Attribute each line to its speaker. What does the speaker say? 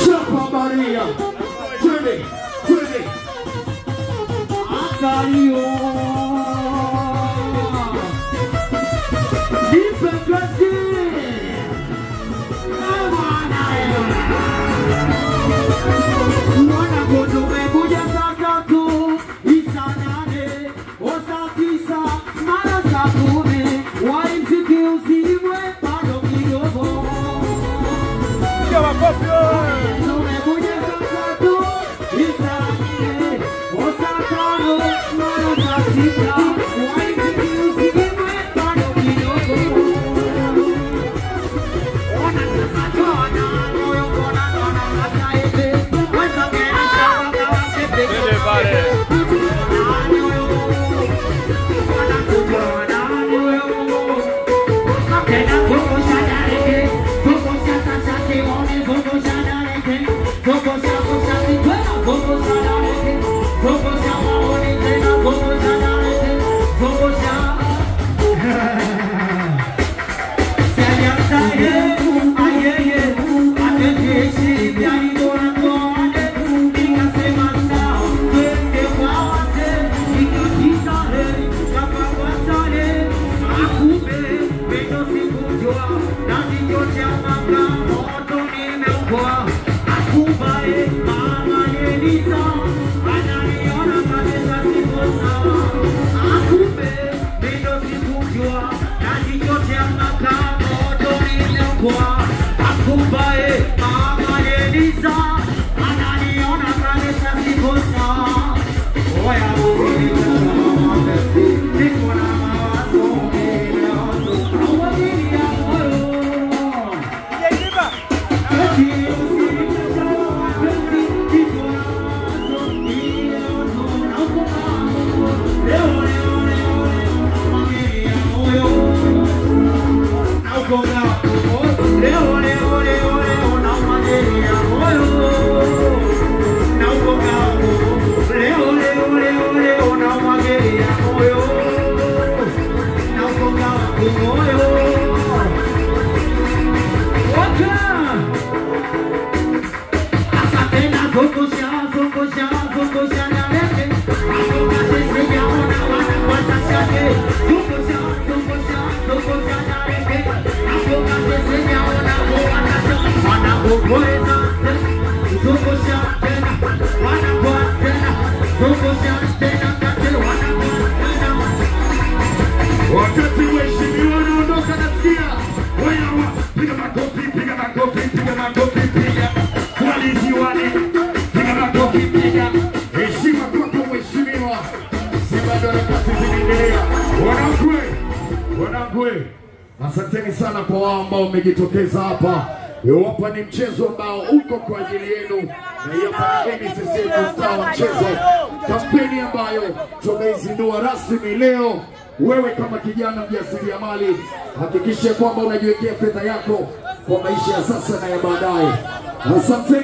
Speaker 1: Chapa Maria. Twende. Angario. Nipe kazi. Mwana koto mekuja saa 3, saa 8, saa 9, mara saa 10. Waimziki usiwe bado kidogo. Piga makofi wewe. Tumekuja saa 3, saa 4, saa 5, mara saa 6. Waimziki usiwe bado kidogo. Ona sasa tona moyo kona kataebe. Weza kenisha waka wakepe. Bele bare. Asanteni sana kwa wao ambao wamejitokeza hapa. Hapa ni mchezo ambao uko kwa ajili yenu. Na hiyo kampeni sisi Star mchezo. Kampeni ambayo tumeizindua rasmi leo. Wewe kama kijana mjasiriamali, hakikisha kwamba unajiwekea fedha yako kwa maisha ya sasa na ya baadaye. Asante.